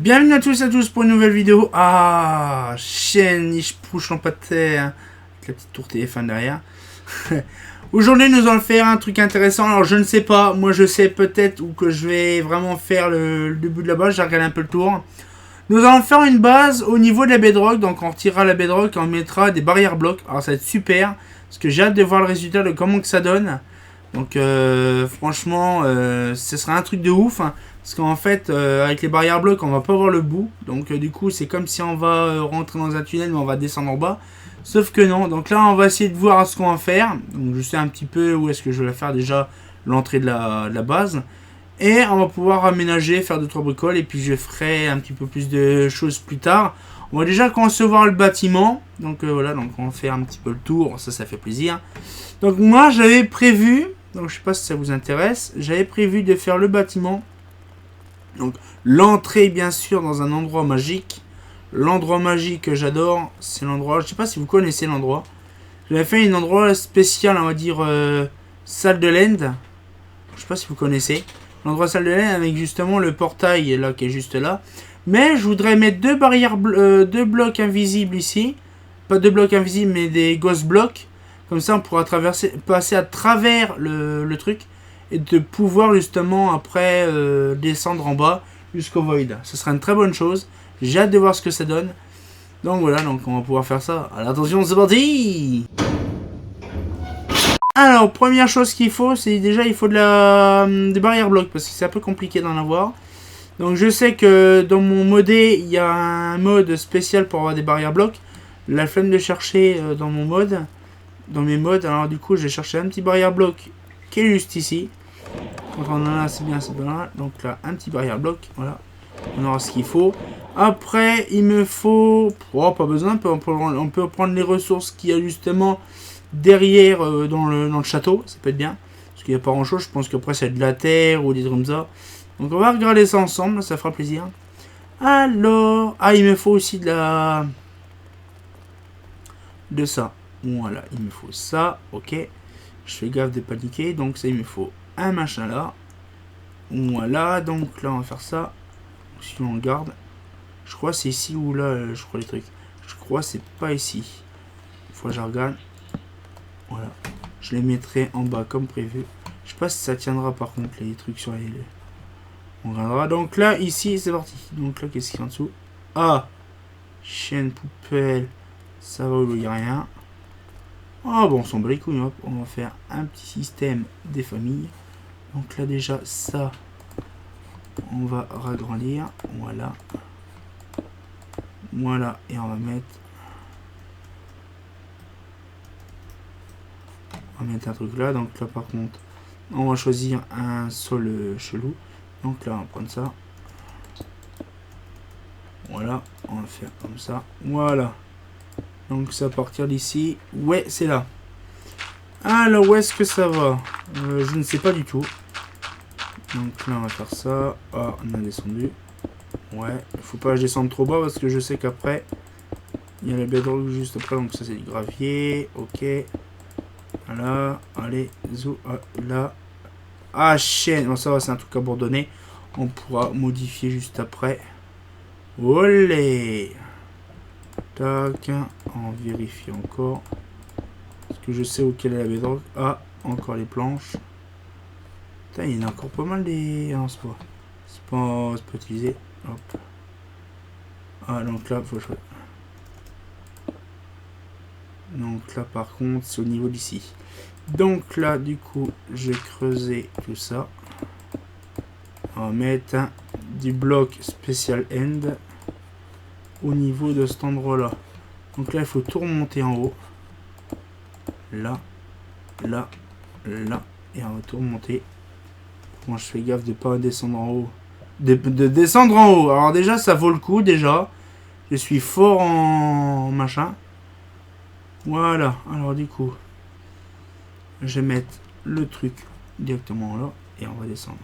Bienvenue à tous pour une nouvelle vidéo. Ah, chaîne niche pouche en pâté avec la petite tour téléphone derrière. Aujourd'hui nous allons faire un truc intéressant. Alors je ne sais pas, moi je sais peut-être ou que je vais vraiment faire le début de la base. J'ai regardé un peu le tour. Nous allons faire une base au niveau de la bedrock. Donc on retirera la bedrock et on mettra des barrières blocs. Alors ça va être super parce que j'ai hâte de voir le résultat de comment que ça donne. Donc franchement ce sera un truc de ouf hein, parce qu'en fait avec les barrières blocs on va pas voir le bout. Donc du coup c'est comme si on va rentrer dans un tunnel mais on va descendre en bas. Sauf que non, donc là on va essayer de voir ce qu'on va faire. Donc je sais un petit peu où est-ce que je vais faire déjà l'entrée de la base. Et on va pouvoir aménager, faire 2-3 bricoles et puis je ferai un petit peu plus de choses plus tard. On va déjà concevoir le bâtiment. Donc voilà, donc on va faire un petit peu le tour, ça fait plaisir. Donc moi j'avais prévu, donc je sais pas si ça vous intéresse, j'avais prévu de faire le bâtiment. Donc l'entrée bien sûr dans un endroit magique. L'endroit magique que j'adore, c'est l'endroit, je sais pas si vous connaissez l'endroit. J'avais fait un endroit spécial, on va dire salle de l'end. Je sais pas si vous connaissez. L'endroit salle de l'end avec justement le portail là qui est juste là. Mais je voudrais mettre deux barrières, deux blocs invisibles ici. Pas deux blocs invisibles mais des ghost blocks. Comme ça on pourra passer à travers le truc. Et de pouvoir justement après descendre en bas jusqu'au void. Ce sera une très bonne chose. J'ai hâte de voir ce que ça donne. Donc voilà, donc on va pouvoir faire ça. Alors attention, c'est parti. Alors, première chose qu'il faut, c'est déjà il faut des barrières blocs. Parce que c'est un peu compliqué d'en avoir. Donc je sais que dans mon modé, il y a un mode spécial pour avoir des barrières blocs. La flemme de chercher dans mon mode. Dans mes modes, alors du coup j'ai cherché un petit barrière bloc qui est juste ici. Quand on en a, c'est bien, c'est bien. Donc là, un petit barrière bloc, voilà. On aura ce qu'il faut. Après, il me faut... Oh, pas besoin, on peut prendre les ressources qu'il y a justement derrière dans le château. Ça peut être bien. Parce qu'il n'y a pas grand chose. Je pense qu'après, c'est de la terre ou des trucs comme ça. Donc on va regarder ça ensemble. Ça fera plaisir. Alors... Ah, il me faut aussi de ça. Voilà, il me faut ça. Ok. Je fais gaffe de paniquer. Donc ça, il me faut un machin là. Voilà. Donc là, on va faire ça. Si on le garde. Je crois c'est ici ou là, je crois les trucs. Je crois c'est pas ici. Il faut que je regarde. Voilà. Je les mettrai en bas comme prévu. Je sais pas si ça tiendra par contre les trucs sur les... On regardera. Donc là, ici, c'est parti. Donc là, qu'est-ce qu'il y a en dessous? Ah, chaîne poubelle. Ça va où il n'y a rien. Ah bon, on s'en bat les couilles. Hop. On va faire un petit système des familles. Donc là déjà, ça, on va ragrandir. Voilà. Voilà, et on va mettre un truc là. Donc là par contre on va choisir un sol chelou. Donc là on va prendre ça. Voilà, on va faire comme ça. Voilà. Donc c'est à partir d'ici. Ouais, c'est là. Alors où est-ce que ça va? Je ne sais pas du tout. Donc là on va faire ça. Ah, on a descendu. Ouais, il faut pas que je descende trop bas parce que je sais qu'après il y a le bedrock juste après. Donc ça c'est du gravier. Ok. Voilà, allez, zo, là. Ah, chaîne, bon, ça va, c'est un truc abandonné. On pourra modifier juste après. Olé. Tac, on vérifie encore. Parce que je sais auquel est la bedrock. Ah, encore les planches. Putain, il y en a encore pas mal des... Ah, c'est pas utilisé. Hop. Ah, donc là, faut choisir. Donc là, par contre, c'est au niveau d'ici. Donc là, du coup, je vais creuser tout ça. On va mettre du bloc spécial end au niveau de cet endroit-là. Donc là, il faut tout remonter en haut. Là, là, là. Et on va tout remonter. Moi, je fais gaffe de pas descendre en haut. De descendre en haut. Alors déjà, ça vaut le coup, déjà. Je suis fort en machin. Voilà. Alors du coup, je vais mettre le truc directement là. Et on va descendre.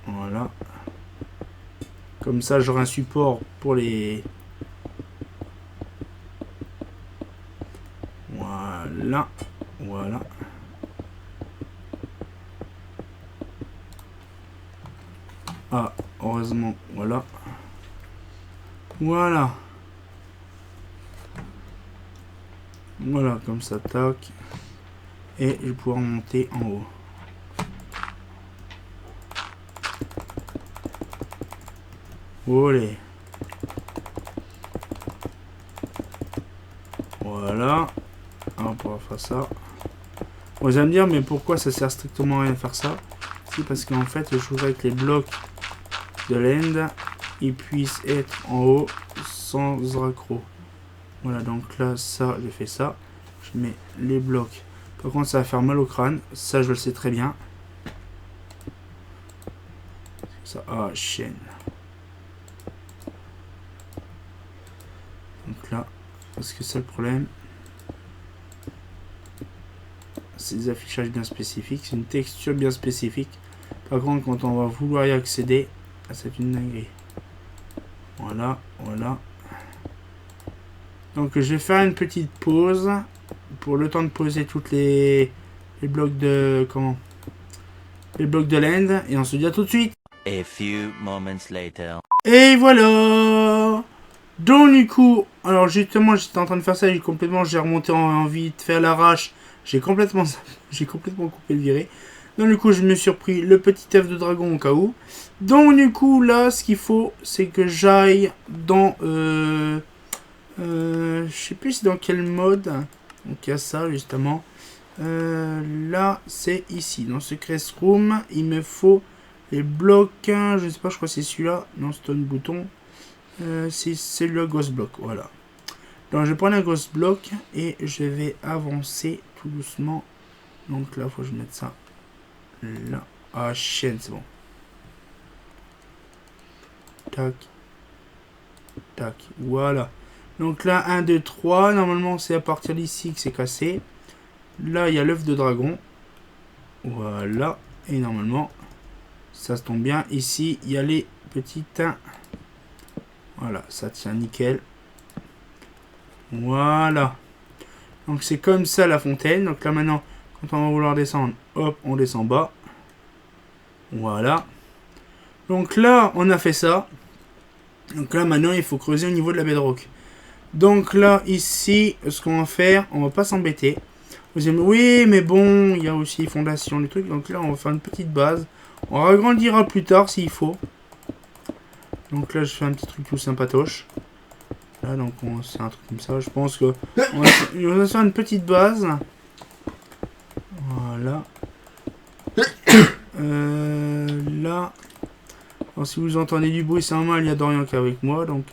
Voilà. Comme ça, j'aurai un support pour les... Voilà. Voilà. Ah, heureusement, voilà. Voilà. Voilà, comme ça, tac. Et je vais pouvoir monter en haut. Olé. Voilà. Ah, on pourra faire ça. Vous allez me dire, mais pourquoi ça sert strictement à rien de faire ça? C'est parce qu'en fait, je voudrais que les blocs de l'end, ils puissent être en haut sans raccro. Voilà, donc là, ça, j'ai fait ça. Je mets les blocs. Par contre, ça va faire mal au crâne. Ça, je le sais très bien. Ça, ah, chaîne. Donc là, parce que c'est le problème. C'est des affichages bien spécifiques. C'est une texture bien spécifique. Par contre, quand on va vouloir y accéder, c'est une dinguerie. Voilà, voilà. Donc, je vais faire une petite pause. Pour le temps de poser toutes les blocs de... Comment? Les blocs de l'end. Et on se dit à tout de suite. A few moments later. Et voilà. Donc du coup, alors justement j'étais en train de faire ça, j'ai remonté en vite fait à l'arrache, j'ai complètement coupé le viré. Donc du coup je me suis repris le petit œuf de dragon au cas où. Donc du coup là ce qu'il faut c'est que j'aille dans je sais plus c'est dans quel mode. Donc il y a ça justement. Là c'est ici dans Secret Room, il me faut les blocs, je sais pas, je crois que c'est celui-là, non stone bouton. C'est le ghost block, voilà. Donc je vais prendre un ghost block et je vais avancer tout doucement. Donc là, faut que je mette ça là. Ah, chaîne, c'est bon. Tac. Tac, voilà. Donc là, 1, 2, 3. Normalement, c'est à partir d'ici que c'est cassé. Là, il y a l'œuf de dragon. Voilà. Et normalement, ça se tombe bien. Ici, il y a les petites... Voilà, ça tient nickel. Voilà. Donc c'est comme ça la fontaine. Donc là maintenant, quand on va vouloir descendre, hop, on descend bas. Voilà. Donc là, on a fait ça. Donc là maintenant, il faut creuser au niveau de la bedrock. Donc là, ici, ce qu'on va faire, on va pas s'embêter. Vous allez me dire, oui, mais bon, il y a aussi fondation, les trucs. Donc là, on va faire une petite base. On agrandira plus tard s'il faut. Donc là, je fais un petit truc tout sympatoche. Là, donc, c'est un truc comme ça. Je pense que on va faire une petite base. Voilà. Là. Alors, si vous entendez du bruit, c'est normal, il y a Dorian qui est avec moi. Donc,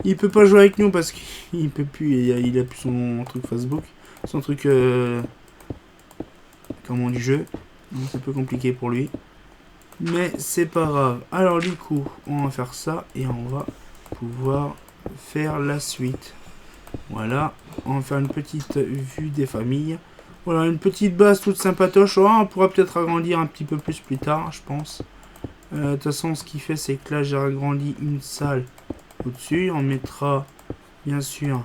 il peut pas jouer avec nous parce qu'il peut plus. Il a plus son truc Facebook. Son truc. Comment du jeu. Donc, c'est un peu compliqué pour lui. Mais c'est pas grave. Alors du coup, on va faire ça et on va pouvoir faire la suite. Voilà, on va faire une petite vue des familles. Voilà, une petite base toute sympatoche. Oh, on pourra peut-être agrandir un petit peu plus tard, je pense. De toute façon, ce qui fait, c'est que là, j'ai agrandi une salle au-dessus. On mettra, bien sûr...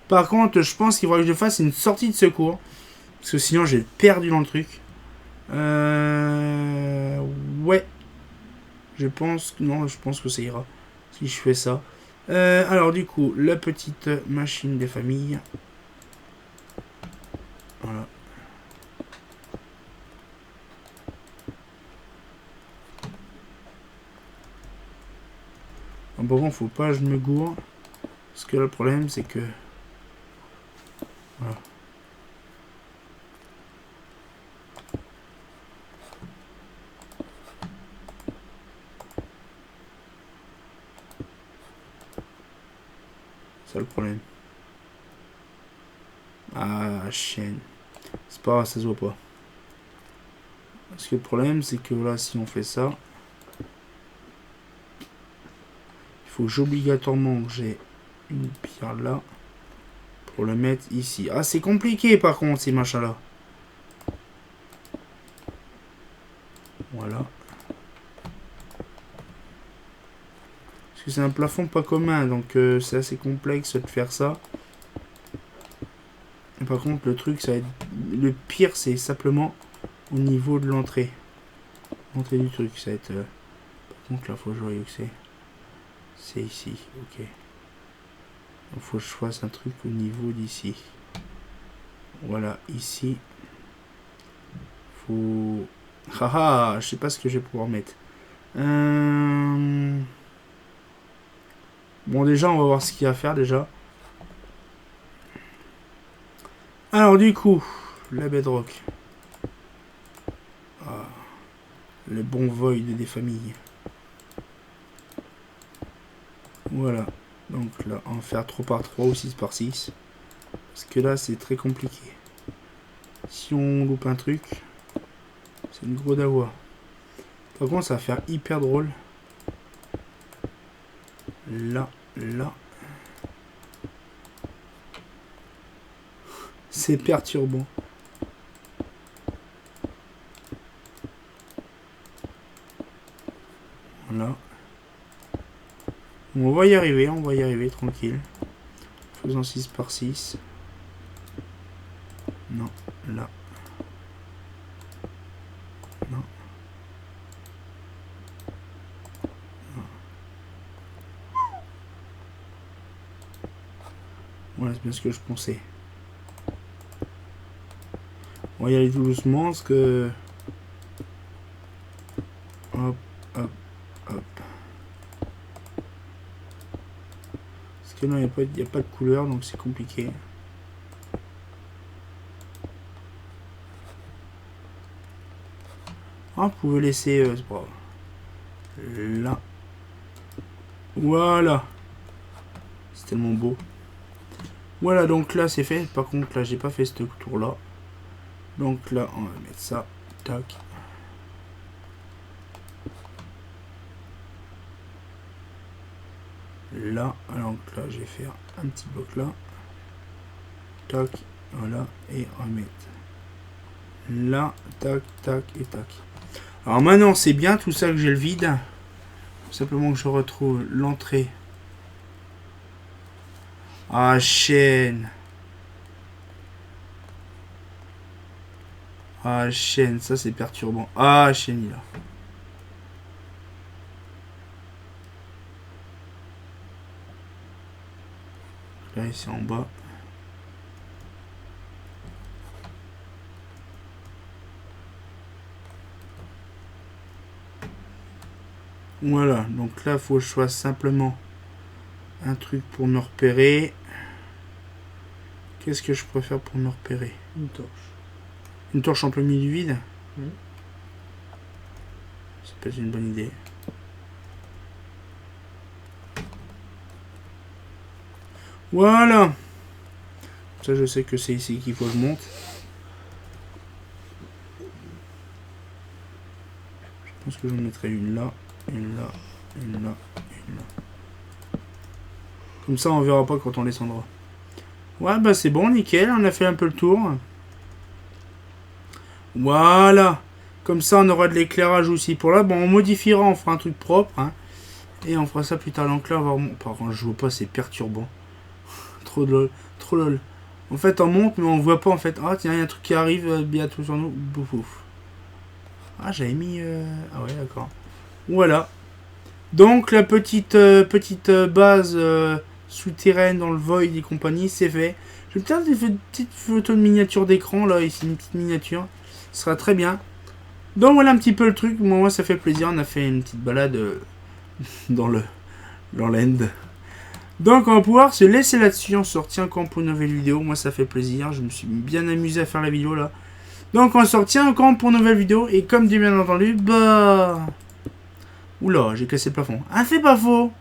Par contre, je pense qu'il faudra que je fasse une sortie de secours. Parce que sinon, j'ai perdu dans le truc. Ouais. Je pense que ça ira. Si je fais ça. Alors du coup, la petite machine des familles. Voilà. Bon, faut pas que je me gourre. Parce que le problème, c'est que... Voilà. C'est le problème. Ah, chaîne. C'est pas grave, ça se voit pas. Parce que le problème, c'est que là, si on fait ça, il faut que j'obligatoirement que j'ai une pierre là pour le mettre ici. Ah, c'est compliqué par contre, ces machins-là. Voilà. Parce que c'est un plafond pas commun, donc c'est assez complexe de faire ça. Et par contre, le truc, ça va être... Le pire, c'est simplement au niveau de l'entrée. L'entrée du truc, ça va être pas contre, là, faut que je voie où c'est. C'est ici, ok. Il faut que je fasse un truc au niveau d'ici. Voilà, ici. Faut... Haha, je sais pas ce que je vais pouvoir mettre. Bon, déjà, on va voir ce qu'il y a à faire, déjà. Alors, du coup, la bedrock. Ah, le bon void des familles. Voilà. Donc là, on va faire 3 par 3 ou 6 par 6. Parce que là, c'est très compliqué. Si on loupe un truc, c'est une gros d'avoir. Par contre, ça va faire hyper drôle. Là, là. C'est perturbant. Voilà. On va y arriver tranquille. Faisons 6 par 6. Non, là. Non. Non. Voilà, c'est bien ce que je pensais. On va y aller tout doucement parce que... Hop, hop, hop. Parce que là, il n'y a pas de couleur, donc c'est compliqué. Ah, vous pouvez laisser... c'est pas grave. Là. Voilà. C'est tellement beau. Voilà, donc là, c'est fait. Par contre, là, j'ai pas fait ce tour-là. Donc là, on va mettre ça. Tac. Là, alors là, je vais faire un petit bloc là. Tac. Voilà. Et on va mettre là. Tac, tac et tac. Alors maintenant, c'est bien tout ça que j'ai le vide. Tout simplement que je retrouve l'entrée. Ah, chaîne. Ah, chaîne, ça c'est perturbant. Ah, chaîne, il a. Là, ici en bas. Voilà, donc là, il faut que je fasse simplement un truc pour me repérer. Qu'est-ce que je préfère pour me repérer? Une torche. Une torche en plein milieu du vide? Mmh. Ça peut être une bonne idée. Voilà. Ça, je sais que c'est ici qu'il faut que je monte. Je pense que je mettrai une là, une là, une là, une là. Comme ça, on verra pas quand on descendra. Ouais, bah c'est bon, nickel. On a fait un peu le tour. Voilà. Comme ça, on aura de l'éclairage aussi pour là. Bon, on modifiera, on fera un truc propre. Hein, et on fera ça plus tard. Donc là, on va... Par contre, je vois pas, c'est perturbant. Trop lol. Trop lol. En fait, on monte, mais on voit pas en fait. Ah, tiens, il y a un truc qui arrive bientôt sur nous. Bouf, bouf. Ah, j'avais mis... Ah ouais, d'accord. Voilà. Donc, la petite base souterraine dans le void et compagnie, c'est fait. Je vais peut-être faire une petite photo de miniature d'écran, là, ici, une petite miniature. Ce sera très bien. Donc, voilà un petit peu le truc. Moi, ça fait plaisir. On a fait une petite balade dans l'end. Donc, on va pouvoir se laisser là-dessus. On se retient encore pour une nouvelle vidéo. Moi, ça fait plaisir. Je me suis bien amusé à faire la vidéo, là. Donc, on se retient encore pour une nouvelle vidéo. Et comme dit bien entendu, bah... Oula, j'ai cassé le plafond. Ah, c'est pas faux.